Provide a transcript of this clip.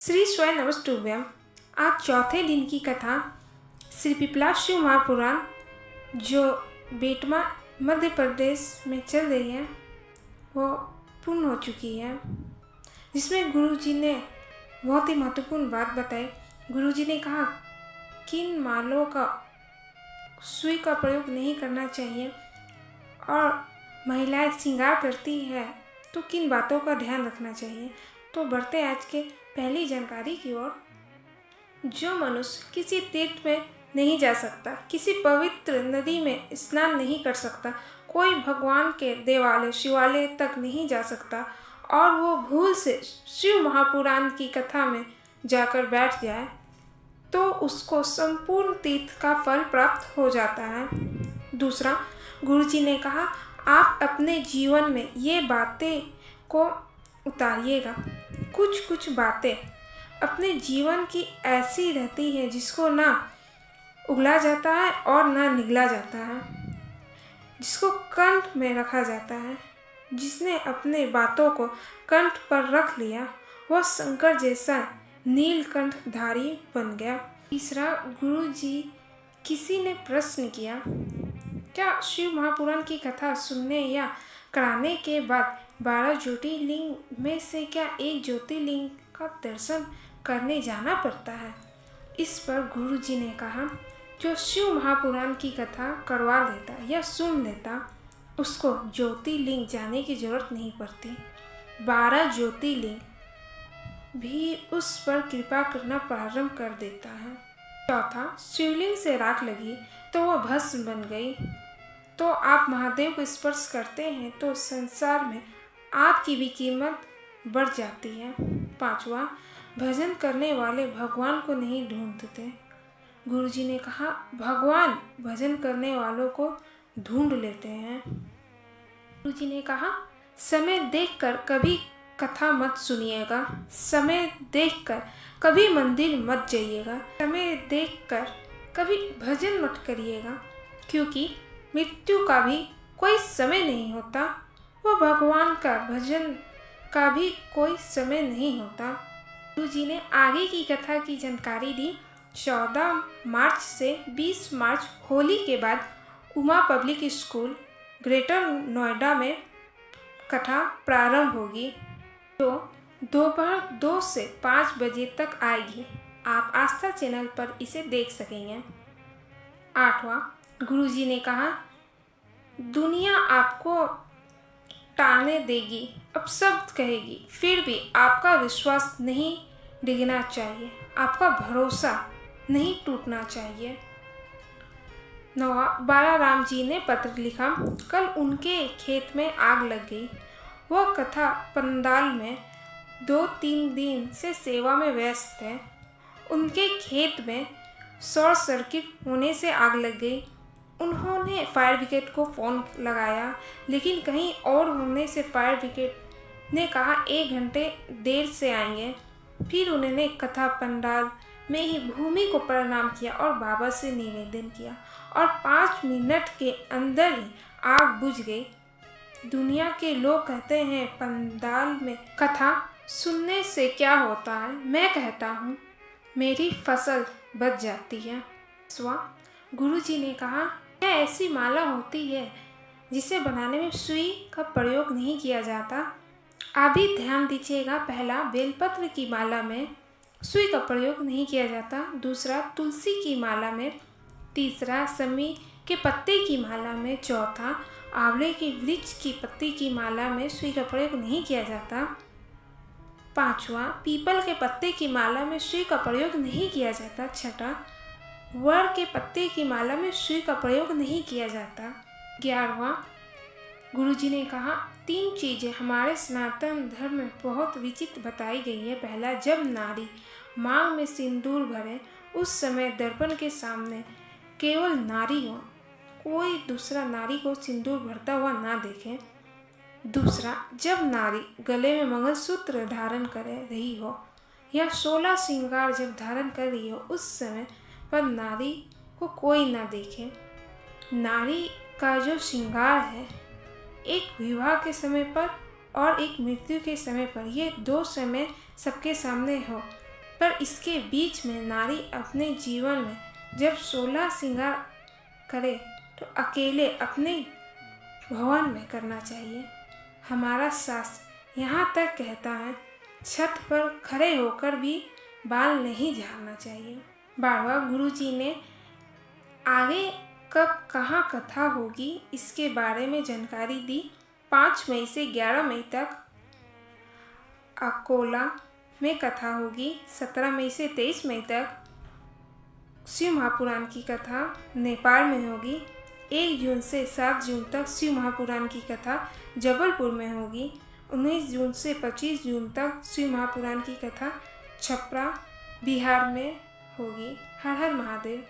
श्री स्वयं नमस्तुभ्यम। आज चौथे दिन की कथा श्री पिपला शिव महापुराण जो बेटमा मध्य प्रदेश में चल रही है वो पूर्ण हो चुकी है, जिसमें गुरुजी ने बहुत ही महत्वपूर्ण बात बताई। गुरुजी ने कहा किन मालों का सुई का प्रयोग नहीं करना चाहिए और महिलाएं श्रृंगार करती है तो किन बातों का ध्यान रखना चाहिए। तो बढ़ते आज के पहली जानकारी की ओर। जो मनुष्य किसी तीर्थ में नहीं जा सकता, किसी पवित्र नदी में स्नान नहीं कर सकता, कोई भगवान के देवालय शिवालय तक नहीं जा सकता और वो भूल से शिव महापुराण की कथा में जाकर बैठ जाए तो उसको संपूर्ण तीर्थ का फल प्राप्त हो जाता है। दूसरा, गुरुजी ने कहा आप अपने जीवन में ये बातें को उतारिएगा। कुछ बातें अपने जीवन की ऐसी रहती है जिसको ना उगला जाता है और ना निगला जाता है, जिसको कंठ में रखा जाता है। जिसने अपने बातों को कंठ पर रख लिया वह शंकर जैसा नीलकंठधारी बन गया। तीसरा, गुरुजी किसी ने प्रश्न किया, क्या शिव महापुराण की कथा सुनने या कराने के बाद 12 ज्योतिर्लिंग में से क्या एक ज्योतिर्लिंग का दर्शन करने जाना पड़ता है? इस पर गुरुजी ने कहा जो शिव महापुराण की कथा करवा लेता या सुन लेता उसको ज्योतिर्लिंग जाने की जरूरत नहीं पड़ती। 12 ज्योतिर्लिंग भी उस पर कृपा करना प्रारंभ कर देता है। चौथा, शिवलिंग से राख लगी तो वह भस्म बन गई। तो आप महादेव को स्पर्श करते हैं तो संसार में आपकी भी कीमत बढ़ जाती है। पांचवा, भजन करने वाले भगवान को नहीं ढूंढते। गुरुजी ने कहा भगवान भजन करने वालों को ढूंढ लेते हैं। गुरुजी ने कहा समय देखकर कभी कथा मत सुनिएगा, समय देखकर कभी मंदिर मत जाइएगा, समय देखकर कभी भजन मत करिएगा, क्योंकि मृत्यु का भी कोई समय नहीं होता, वह भगवान का भजन का भी कोई समय नहीं होता। गुरुजी ने आगे की कथा की जानकारी दी। 14 मार्च से 20 मार्च होली के बाद Uma public school greater Noida में कथा प्रारंभ होगी जो दोपहर 2 से 5 बजे तक आएगी। आप आस्था चैनल पर इसे देख सकेंगे। 8वां, गुरुजी ने कहा दुनिया आपको टालने देगी, अपशब्द कहेगी, फिर भी आपका विश्वास नहीं डिगना चाहिए, आपका भरोसा नहीं टूटना चाहिए। 9वां, बाला राम जी ने पत्र लिखा, कल उनके खेत में आग लग गई। वह कथा पंडाल में 2-3 दिन से सेवा में व्यस्त थे। उनके खेत में शॉर्ट सर्किट होने से आग लग गई। उन्होंने फायर ब्रिगेड को फ़ोन लगाया, लेकिन कहीं और होने से फायर ब्रिगेड ने कहा 1 घंटे देर से आएंगे। फिर उन्होंने कथा पंडाल में ही भूमि को प्रणाम किया और बाबा से निवेदन किया और 5 मिनट के अंदर ही आग बुझ गई। दुनिया के लोग कहते हैं पंडाल में कथा सुनने से क्या होता है, मैं कहता हूँ मेरी फसल बच जाती है। गुरुजी ने कहा यह ऐसी माला होती है जिसे बनाने में सुई का प्रयोग नहीं किया जाता। आप भी ध्यान दीजिएगा। पहला, बेलपत्र की माला में सुई का प्रयोग नहीं किया जाता। दूसरा, तुलसी की माला में। तीसरा, समी के पत्ते की माला में। चौथा, आंवले के वृक्ष की पत्ती की माला में सुई का प्रयोग नहीं किया जाता। 5वां, पीपल के पत्ते की माला में सुई का प्रयोग नहीं किया जाता। 6वां, वर के पत्ते की माला में सुई का प्रयोग नहीं किया जाता। 11वां, गुरुजी ने कहा 3 चीज़ें हमारे सनातन धर्म में बहुत विचित्र बताई गई है। पहला, जब नारी मांग में सिंदूर भरे उस समय दर्पण के सामने केवल नारी हो, कोई दूसरा नारी को सिंदूर भरता हुआ ना देखे। दूसरा, जब नारी गले में मंगलसूत्र धारण कर रही हो या 16 श्रृंगार जब धारण कर रही हो उस समय पर नारी को कोई ना देखे। नारी का जो श्रृंगार है एक विवाह के समय पर और एक मृत्यु के समय पर, ये 2 समय सबके सामने हो पर इसके बीच में नारी अपने जीवन में जब 16 श्रृंगार करे तो अकेले अपने भवन में करना चाहिए। हमारा शास्त्र यहाँ तक कहता है छत पर खड़े होकर भी बाल नहीं झाड़ना चाहिए। 12वां गुरुजी ने आगे कब कहाँ कथा होगी इसके बारे में जानकारी दी। 5 मई से 11 मई तक अकोला में कथा होगी। 17 मई से 23 मई तक शिव महापुराण की कथा नेपाल में होगी। 1 जून से 7 जून तक शिव महापुराण की कथा जबलपुर में होगी। 19 जून से 25 जून तक शिव महापुराण की कथा छपरा बिहार में होगी। हर हर महादेव।